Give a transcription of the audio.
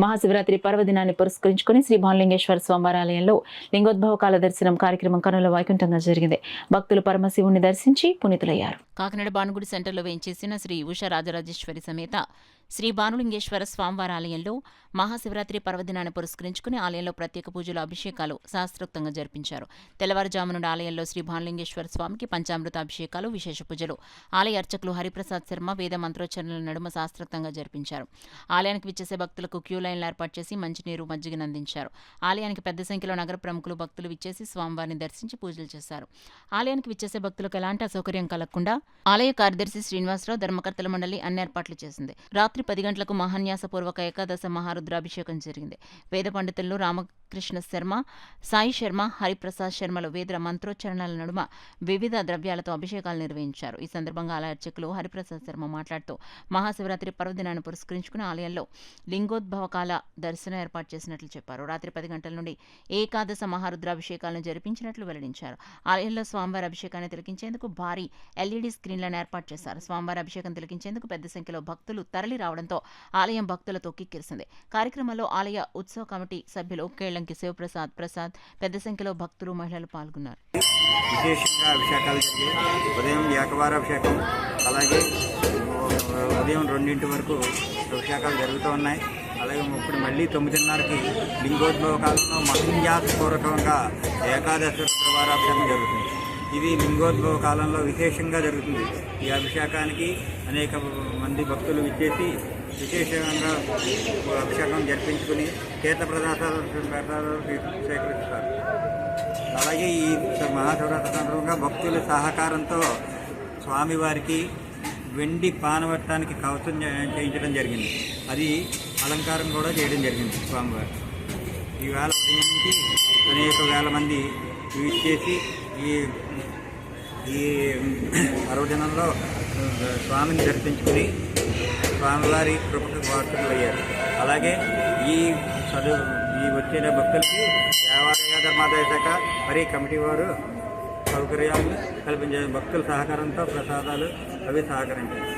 మహాశివరాత్రి పర్వదినాన్ని పురస్కరించుకుని శ్రీ భానులింగేశ్వర స్వామివారి ఆలయంలో లింగోద్భవ కాల దర్శనం కార్యక్రమం కనుల వైకుంఠంగా జరిగింది. భక్తులు పరమశివుణ్ణి దర్శించి పునీతులయ్యారు. కాకినాడ భానుగుడి సెంటర్లో వేయించేసిన శ్రీ ఉషా రాజరాజేశ్వరి సమేత శ్రీ భానులింగేశ్వర స్వామివారి ఆలయంలో మహాశివరాత్రి పర్వదినాన్ని పురస్కరించుకుని ఆలయంలో ప్రత్యేక పూజలు, అభిషేకాలు శాస్త్రోక్తంగా జరిపించారు. తెల్లవారుజాము నుండి ఆలయంలో శ్రీ భానులింగేశ్వర స్వామికి పంచామృత అభిషేకాలు, విశేష పూజలు ఆలయ అర్చకులు హరిప్రసాద్ శర్మ వేద మంత్రోచ్చరణల నడుమ శాస్త్రోక్తంగా జరిపించారు. ఆలయానికి విచ్చేసే భక్తులకు క్యూ లైన్లు ఏర్పాటు చేసి మంచినీరు, మజ్జిగను అందించారు. ఆలయానికి పెద్ద సంఖ్యలో నగర ప్రముఖులు, భక్తులు విచ్చేసి స్వామివారిని దర్శించి పూజలు చేశారు. ఆలయానికి విచ్చేసే భక్తులకు ఎలాంటి అసౌకర్యం కలగకుండా ఆలయ కార్యదర్శి శ్రీనివాసరావు, ధర్మకర్తల మండలి అన్ని ఏర్పాట్లు చేసింది. రాత్రి 10 గంటలకు మహాన్యాసపూర్వక ఏకాదశ మహారుద్రాభిషేకం జరిగింది. వేద పండితులు రామకృష్ణ శర్మ, సాయి శర్మ, హరిప్రసాద్ శర్మలు వేద మంత్రోచ్చరణల నడుమ వివిధ ద్రవ్యాలతో అభిషేకాలు నిర్వహించారు. ఈ సందర్భంగా ఆలయ అర్చకులు హరిప్రసాద్ శర్మ మాట్లాడుతూ మహాశివరాత్రి పర్వదినాన్ని పురస్కరించుకుని ఆలయంలో లింగోద్భవ కాల దర్శనం ఏర్పాటు చేసినట్లు చెప్పారు. రాత్రి 10 గంటల నుండి ఏకాదశ మహారుద్రాభిషేకాలను జరిపించినట్లు వెల్లడించారు. ఆలయంలో స్వామివారి అభిషేకాన్ని తిలకించేందుకు భారీ ఎల్ఈడీ స్క్రీన్లను ఏర్పాటు చేశారు. స్వామివారి అభిషేకం తిలకించేందుకు పెద్ద సంఖ్యలో భక్తులు తరలి రావడంతో ఆలయం భక్తులతో కిక్కిరిసింది. కార్యక్రమంలో ఆలయ ఉత్సవ కమిటీ సభ్యులు కేళ్లంకి శివప్రసాద్, పెద్ద సంఖ్యలో భక్తులు, మహిళలు పాల్గొన్నారు. విశేషంగా అభిషేకాలు జరిగి ఉదయం ఏకవారాభిషేకం, అలాగే ఉదయం 2 వరకు అభిషేకాలు జరుగుతూ ఉన్నాయి. అలాగే ఇప్పుడు మళ్ళీ 9:30కి లింగోద్భవ కాలంలో మహిన్యాసపూర్వకంగా ఏకాదశి రుద్రవారాభిషేకం జరుగుతుంది. ఇది లింగోద్భవ కాలంలో విశేషంగా జరుగుతుంది. ఈ అభిషేకానికి అనేక మంది భక్తులు విచ్చేసి విశేషంగా అభిషేకం జరిపించుకుని తీర్థ ప్రసాదాలు సేకరిస్తారు. అలాగే ఈ మహాశివరాత్రి సందర్భంగా భక్తుల సహకారంతో స్వామివారికి వెండి పానవట్టానికి కవచం చేయించడం జరిగింది. అది అలంకారం కూడా చేయడం జరిగింది. స్వామివారి ఈవేళ ఉదయం నుంచి అనేక వేల మంది విచ్చేసి ఈ పర్వదినంలో స్వామిని దర్శించుకుని స్వామివారి కృపకు పాత్రులయ్యారు. అలాగే ఈ వచ్చిన భక్తులకి దేవాలయ ధర్మాదాయ శాఖ మరి కమిటీ వారు సౌకర్యాలు కల్పించే భక్తుల సహకారంతో ప్రసాదాలు అవి సహకరించారు.